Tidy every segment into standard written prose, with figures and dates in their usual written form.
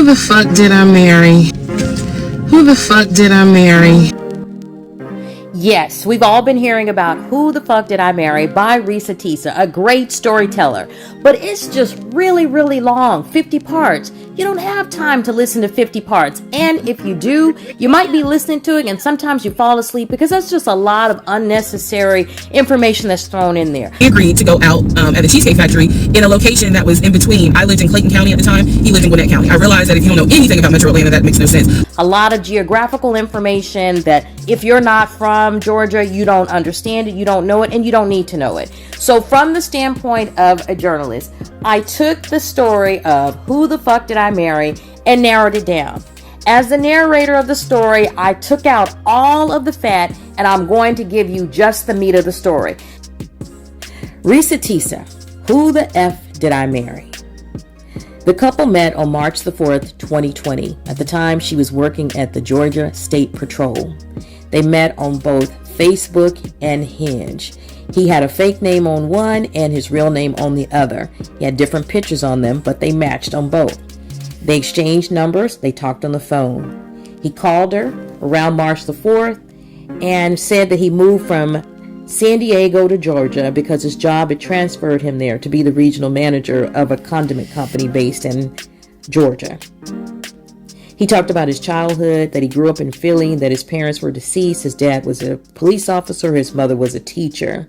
the fuck did I marry? Who the fuck did I marry? Yes, we've all been hearing about Who the Fuck Did I Marry by Reesa, Teesa, a great storyteller. But it's just really, really long, 50 parts. You don't have time to listen to 50 parts. And if you do, you might be listening to it and sometimes you fall asleep because that's just a lot of unnecessary information that's thrown in there. He agreed to go out at the Cheesecake Factory in a location that was in between. I lived in Clayton County at the time. He lived in Gwinnett County. I realized that if you don't know anything about Metro Atlanta, that makes no sense. A lot of geographical information that if you're not from Georgia, you don't understand it, you don't know it, and you don't need to know it. So from the standpoint of a journalist, I took the story of Who the Fuck Did I Marry and narrowed it down. As the narrator of the story, I took out all of the fat and I'm going to give you just the meat of the story. Reesa, Teesa, who the F did I marry? The couple met on March the 4th, 2020. At the time, she was working at the Georgia State Patrol. They met on both Facebook and Hinge. He had a fake name on one and his real name on the other. He had different pictures on them, but they matched on both. They exchanged numbers. They talked on the phone. He called her around March the 4th and said that he moved from San Diego to Georgia because his job had transferred him there to be the regional manager of a condiment company based in Georgia. He talked about his childhood, that he grew up in Philly, that his parents were deceased. His dad was a police officer. His mother was a teacher.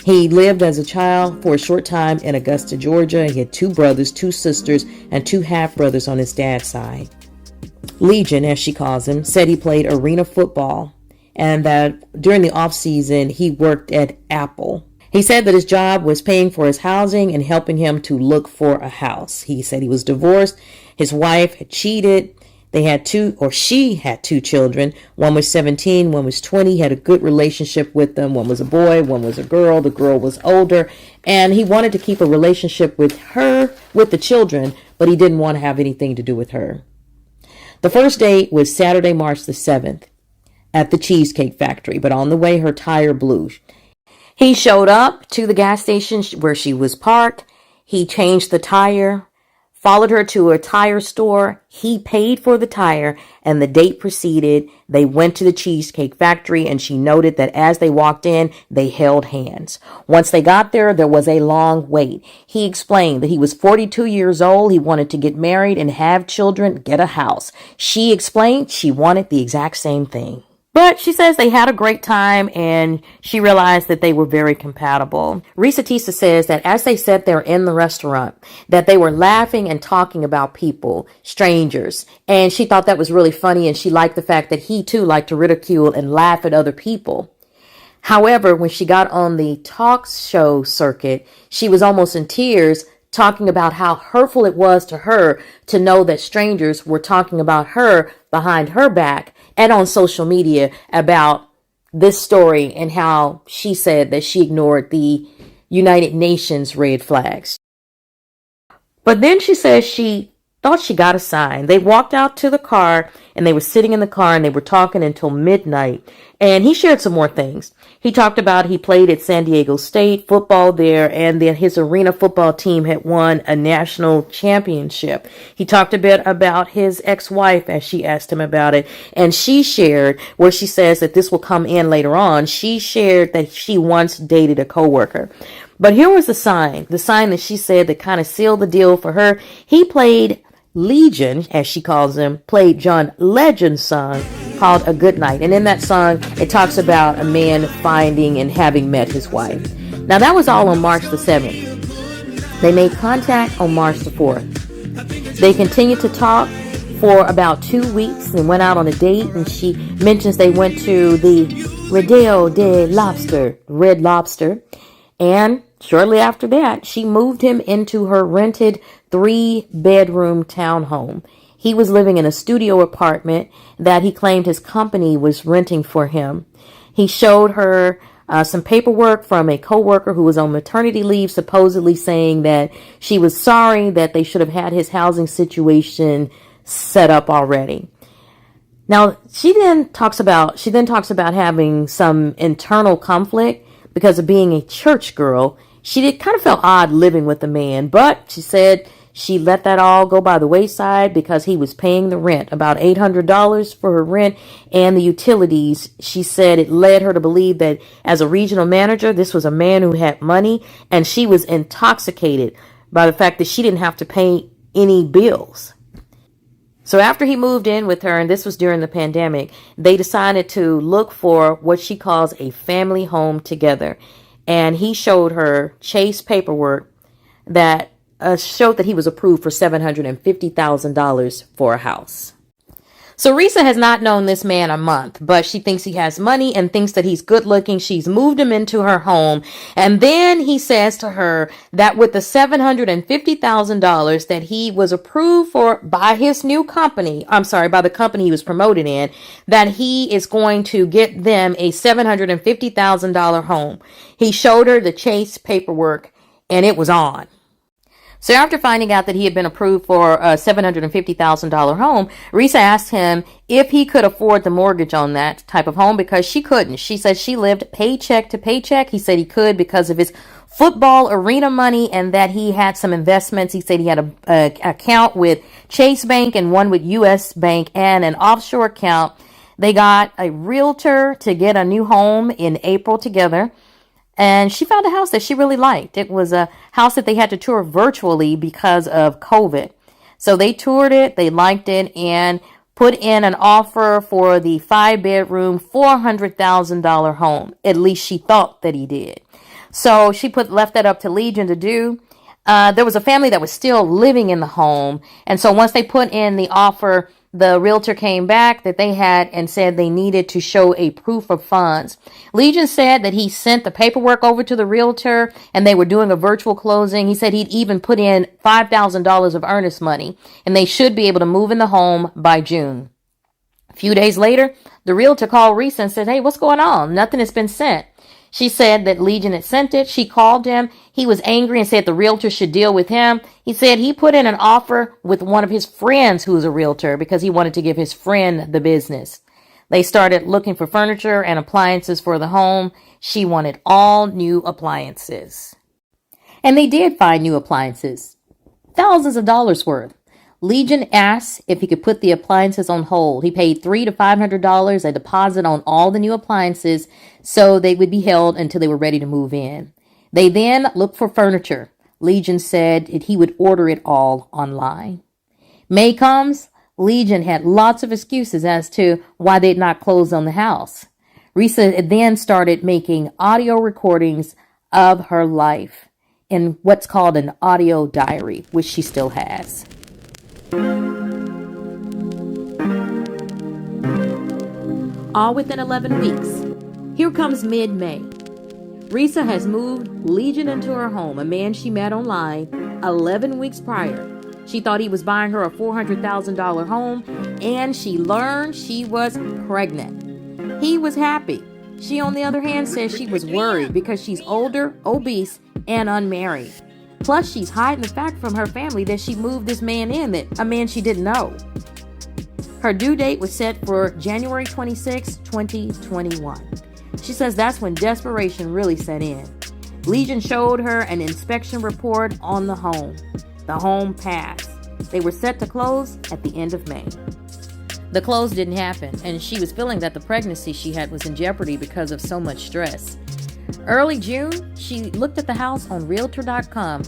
He lived as a child for a short time in Augusta, Georgia. He had 2 brothers, 2 sisters, and 2 half-brothers on his dad's side. Legion, as she calls him, said he played arena football and that during the off-season, he worked at Apple. He said that his job was paying for his housing and helping him to look for a house. He said he was divorced. His wife had cheated. She had 2 children. One was 17, one was 20. He had a good relationship with them. One was a boy, one was a girl. The girl was older. And he wanted to keep a relationship with her, with the children, but he didn't want to have anything to do with her. The first date was Saturday, March the 7th at the Cheesecake Factory, but on the way, her tire blew. He showed up to the gas station where she was parked. He changed the tire, followed her to a tire store. He paid for the tire and the date proceeded. They went to the Cheesecake Factory and she noted that as they walked in, they held hands. Once they got there, there was a long wait. He explained that he was 42 years old. He wanted to get married and have children, get a house. She explained she wanted the exact same thing. But she says they had a great time and she realized that they were very compatible. Reesa, Teesa says that as they sat there in the restaurant, that they were laughing and talking about people, strangers. And she thought that was really funny and she liked the fact that he too liked to ridicule and laugh at other people. However, when she got on the talk show circuit, she was almost in tears talking about how hurtful it was to her to know that strangers were talking about her behind her back and on social media about this story and how she said that she ignored the United Nations red flags. But then she says she thought she got a sign. They walked out to the car and they were sitting in the car and they were talking until midnight. And he shared some more things. He talked about he played at San Diego State football there and that his arena football team had won a national championship. He talked a bit about his ex-wife as she asked him about it. And she shared, where she says that this will come in later on, she shared that she once dated a coworker. But here was the sign that she said that kind of sealed the deal for her. He played Legion, as she calls him, played John Legend's song called A Good Night. And in that song, it talks about a man finding and having met his wife. Now, that was all on March the 7th. They made contact on March the 4th. They continued to talk for about 2 weeks and went out on a date. And she mentions they went to the Rodeo de Lobster, Red Lobster. And shortly after that, she moved him into her rented 3-bedroom townhome. He was living in a studio apartment that he claimed his company was renting for him. He showed her some paperwork from a coworker who was on maternity leave, supposedly saying that she was sorry that they should have had his housing situation set up already. Now, she then talks about having some internal conflict because of being a church girl. She kind of felt odd living with a man, but she said She let that all go by the wayside because he was paying the rent, about $800 for her rent and the utilities. She said it led her to believe that as a regional manager, this was a man who had money, and she was intoxicated by the fact that she didn't have to pay any bills. So after he moved in with her, and this was during the pandemic, they decided to look for what she calls a family home together. And he showed her Chase paperwork that showed that he was approved for $750,000 for a house. So Reesa has not known this man a month, but she thinks he has money and thinks that he's good looking. She's moved him into her home. And then he says to her that with the $750,000 that he was approved for by his new company, by the company he was promoted in, that he is going to get them a $750,000 home. He showed her the Chase paperwork and it was on. So after finding out that he had been approved for a $750,000 home, Reesa asked him if he could afford the mortgage on that type of home because she couldn't. She said she lived paycheck to paycheck. He said he could because of his football arena money and that he had some investments. He said he had a account with Chase Bank and one with US Bank and an offshore account. They got a realtor to get a new home in April together. And she found a house that she really liked. It was a house that they had to tour virtually because of COVID. So they toured it, they liked it, and put in an offer for the 5-bedroom, $400,000 home. At least she thought that he did. So she left that up to Legion to do. There was a family that was still living in the home. And so once they put in the offer, the realtor came back that they had and said they needed to show a proof of funds. Legion said that he sent the paperwork over to the realtor and they were doing a virtual closing. He said he'd even put in $5,000 of earnest money and they should be able to move in the home by June. A few days later, the realtor called Reesa and said, "Hey, what's going on? Nothing has been sent." She said that Legion had sent it. She called him. He was angry and said the realtor should deal with him. He said he put in an offer with one of his friends who was a realtor because he wanted to give his friend the business. They started looking for furniture and appliances for the home. She wanted all new appliances. And they did find new appliances, thousands of dollars worth. Legion asked if he could put the appliances on hold. He paid $300 to $500 a deposit on all the new appliances so they would be held until they were ready to move in. They then looked for furniture. Legion said that he would order it all online. May comes. Legion had lots of excuses as to why they'd not closed on the house. Reesa then started making audio recordings of her life in what's called an audio diary, which she still has. All within 11 weeks. Here comes mid-May. Reesa has moved Legion into her home, a man she met online 11 weeks prior. She thought he was buying her a $400,000 home, and she learned she was pregnant. He was happy. She, on the other hand, says she was worried because she's older, obese, and unmarried. Plus, she's hiding the fact from her family that she moved this man in, that a man she didn't know. Her due date was set for January 26, 2021. She says that's when desperation really set in. Legion showed her an inspection report on the home. The home passed. They were set to close at the end of May. The close didn't happen, and she was feeling that the pregnancy she had was in jeopardy because of so much stress. Early June, she looked at the house on Realtor.com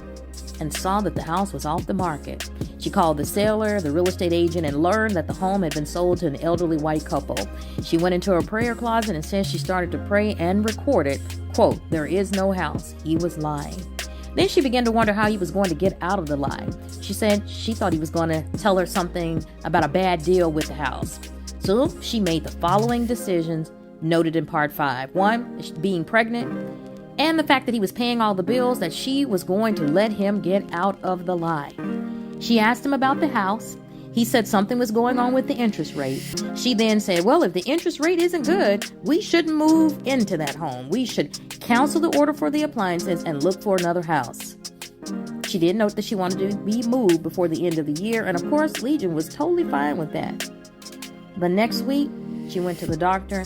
and saw that the house was off the market. She called the seller, the real estate agent, and learned that the home had been sold to an elderly white couple. She went into her prayer closet and said she started to pray and recorded, quote, "There is no house." He was lying. Then she began to wonder how he was going to get out of the lie. She said she thought he was going to tell her something about a bad deal with the house. So she made the following decisions noted in part 5. 1, being pregnant, and the fact that he was paying all the bills, that she was going to let him get out of the lie. She asked him about the house. He said something was going on with the interest rate. She then said, well, if the interest rate isn't good, we shouldn't move into that home. We should cancel the order for the appliances and look for another house. She did note that she wanted to be moved before the end of the year, and of course, Legion was totally fine with that. The next week, she went to the doctor,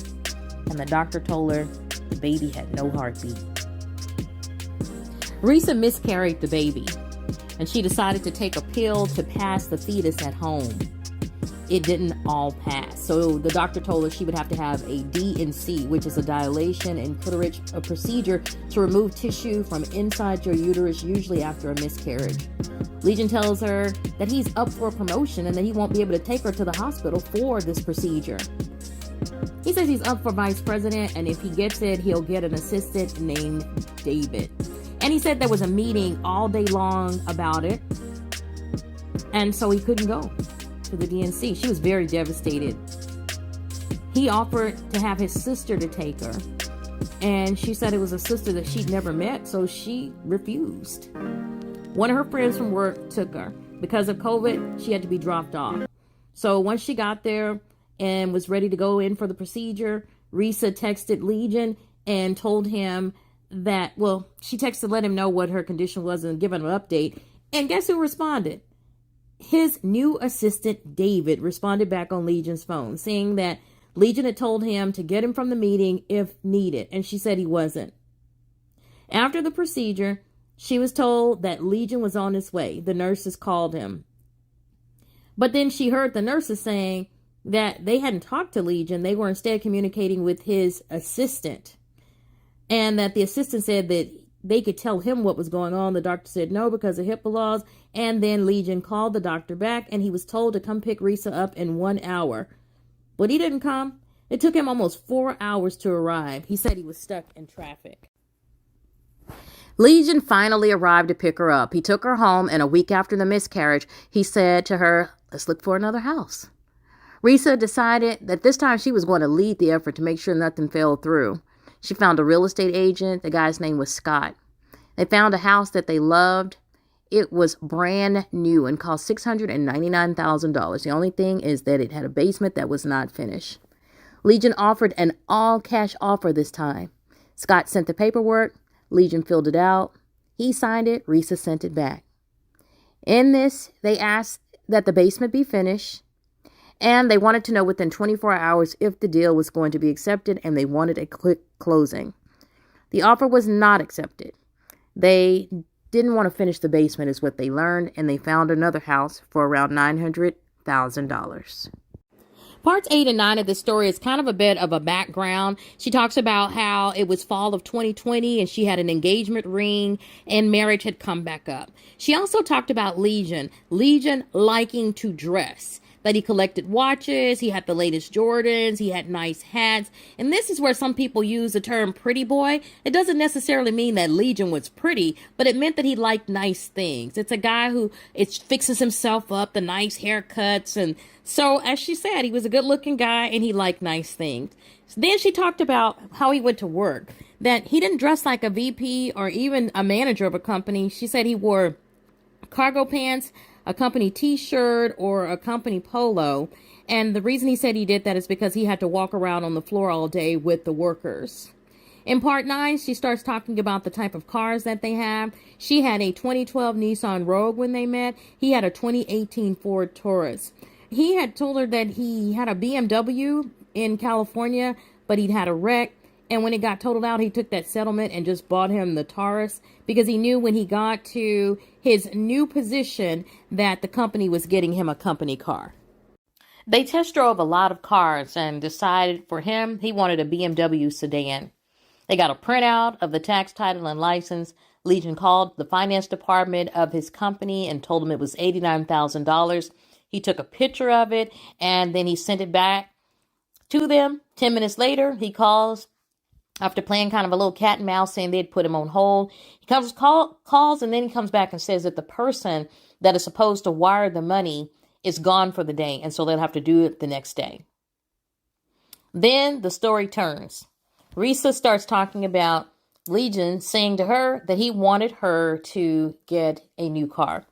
and the doctor told her the baby had no heartbeat. Reesa miscarried the baby. and she decided to take a pill to pass the fetus at home. It didn't all pass. So the doctor told her she would have to have a D&C, which is a dilation and clitoris procedure to remove tissue from inside your uterus, usually after a miscarriage. Legion tells her that he's up for a promotion and that he won't be able to take her to the hospital for this procedure. He says he's up for vice president, and if he gets it, he'll get an assistant named David. And he said there was a meeting all day long about it, and so he couldn't go to the D&C. She was very devastated. He offered to have his sister to take her, and she said it was a sister that she'd never met, so she refused. One of her friends from work took her. Because of COVID, she had to be dropped off. So once she got there and was ready to go in for the procedure, Reesa texted Legion and told him that, well, she texted to let him know what her condition was and give him an update. And guess who responded? His new assistant, David, responded back on Legion's phone, saying that Legion had told him to get him from the meeting if needed, and she said he wasn't. After the procedure, she was told that Legion was on his way. The nurses called him. But then she heard the nurses saying that they hadn't talked to Legion. They were instead communicating with his assistant, and that the assistant said that they could tell him what was going on. The doctor said no because of HIPAA laws. And then Legion called the doctor back, and he was told to come pick Reesa up in 1 hour. But he didn't come. It took him almost 4 hours to arrive. He said he was stuck in traffic. Legion finally arrived to pick her up. He took her home, and a week after the miscarriage, he said to her, "Let's look for another house." Reesa decided that this time she was going to lead the effort to make sure nothing fell through. She found a real estate agent. The guy's name was Scott. They found a house that they loved. It was brand new and cost $699,000. The only thing is that it had a basement that was not finished. Legion offered an all-cash offer this time. Scott sent the paperwork. Legion filled it out. He signed it. Reesa sent it back. In this, they asked that the basement be finished, and they wanted to know within 24 hours if the deal was going to be accepted, and they wanted a quick closing. The offer was not accepted. They didn't want to finish the basement is what they learned, and they found another house for around $900,000. Parts 8 and 9 of this story is kind of a bit of a background. She talks about how it was fall of 2020 and she had an engagement ring and marriage had come back up. She also talked about Legion liking to dress. That he collected watches, he had the latest Jordans, he had nice hats. And this is where some people use the term pretty boy. It doesn't necessarily mean that Legion was pretty, but it meant that he liked nice things. It's a guy who fixes himself up, the nice haircuts. And so, as she said, he was a good looking guy and he liked nice things. So then she talked about how he went to work, that he didn't dress like a VP or even a manager of a company. She said he wore cargo pants, a company t-shirt, or a company polo. And the reason he said he did that is because he had to walk around on the floor all day with the workers. In part 9, she starts talking about the type of cars that they have. She had a 2012 Nissan Rogue when they met. He had a 2018 Ford Taurus. He had told her that he had a BMW in California, but he'd had a wreck. And when it got totaled out, he took that settlement and just bought him the Taurus because he knew when he got to his new position that the company was getting him a company car. They test drove a lot of cars and decided for him, he wanted a BMW sedan. They got a printout of the tax title and license. Legion called the finance department of his company and told him it was $89,000. He took a picture of it and then he sent it back to them. 10 minutes later, he calls. After playing kind of a little cat and mouse, saying they'd put him on hold. He calls, and then he comes back and says that the person that is supposed to wire the money is gone for the day, and so they'll have to do it the next day. Then the story turns. Reesa starts talking about Legion saying to her that he wanted her to get a new car.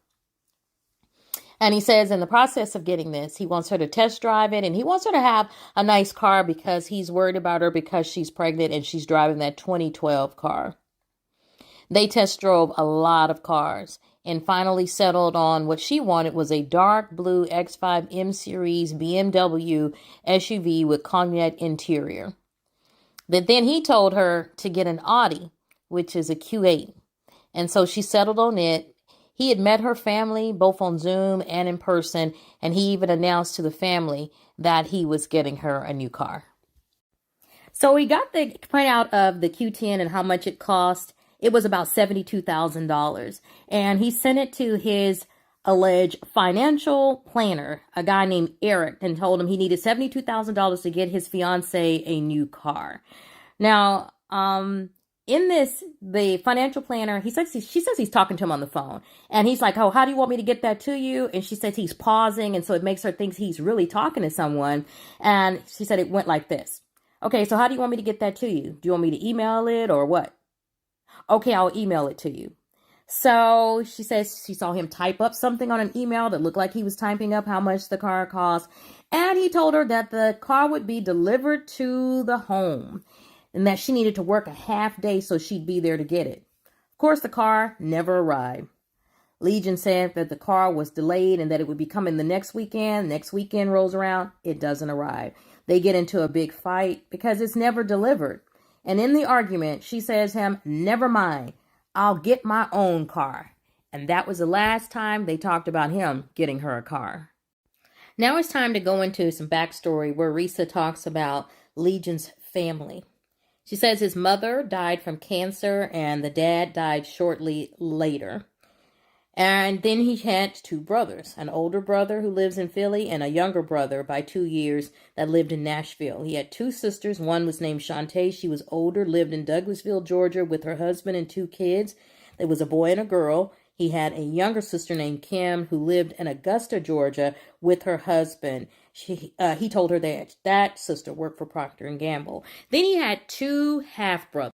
And he says in the process of getting this, he wants her to test drive it and he wants her to have a nice car because he's worried about her because she's pregnant and she's driving that 2012 car. They test drove a lot of cars and finally settled on what she wanted was a dark blue X5 M Series BMW SUV with cognac interior. But then he told her to get an Audi, which is a Q8. And so she settled on it. He had met her family both on Zoom and in person, and he even announced to the family that he was getting her a new car. So he got the printout of the Q10 and how much it cost. It was about $72,000. And he sent it to his alleged financial planner, a guy named Eric, and told him he needed $72,000 to get his fiance a new car. Now, in this, the financial planner, she says he's talking to him on the phone. And he's like, oh, how do you want me to get that to you? And she says he's pausing. And so it makes her think he's really talking to someone. And she said it went like this. Okay, so how do you want me to get that to you? Do you want me to email it or what? Okay, I'll email it to you. So she says she saw him type up something on an email that looked like he was typing up how much the car cost. And he told her that the car would be delivered to the home and that she needed to work a half day so she'd be there to get it. Of course, the car never arrived. Legion said that the car was delayed and that it would be coming the next weekend. Next weekend rolls around, it doesn't arrive. They get into a big fight because it's never delivered. And in the argument, she says to him, never mind, I'll get my own car. And that was the last time they talked about him getting her a car. Now it's time to go into some backstory where Reesa talks about Legion's family. She says his mother died from cancer and the dad died shortly later. And then he had two brothers, an older brother who lives in Philly and a younger brother by 2 years that lived in Nashville. He had two sisters. One was named Shantae. She was older, lived in Douglasville, Georgia with her husband and two kids. There was a boy and a girl. He had a younger sister named Kim who lived in Augusta, Georgia with her husband. He told her that sister worked for Procter & Gamble. Then he had two half-brothers.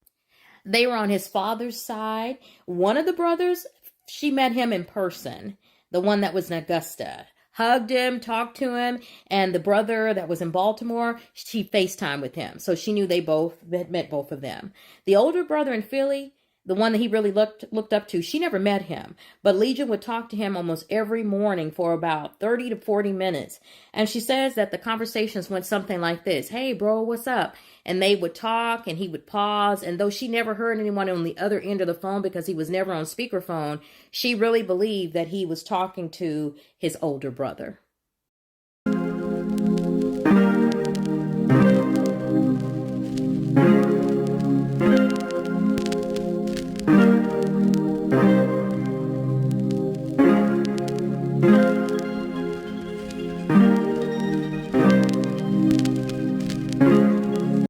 They were on his father's side. One of the brothers, she met him in person, the one that was in Augusta, hugged him, talked to him, and the brother that was in Baltimore, she FaceTimed with him. So she knew they both had met both of them. The older brother in Philly, the one that he really looked up to, she never met him. But Legion would talk to him almost every morning for about 30 to 40 minutes. And she says that the conversations went something like this. Hey, bro, what's up? And they would talk and he would pause. And though she never heard anyone on the other end of the phone because he was never on speakerphone, she really believed that he was talking to his older brother.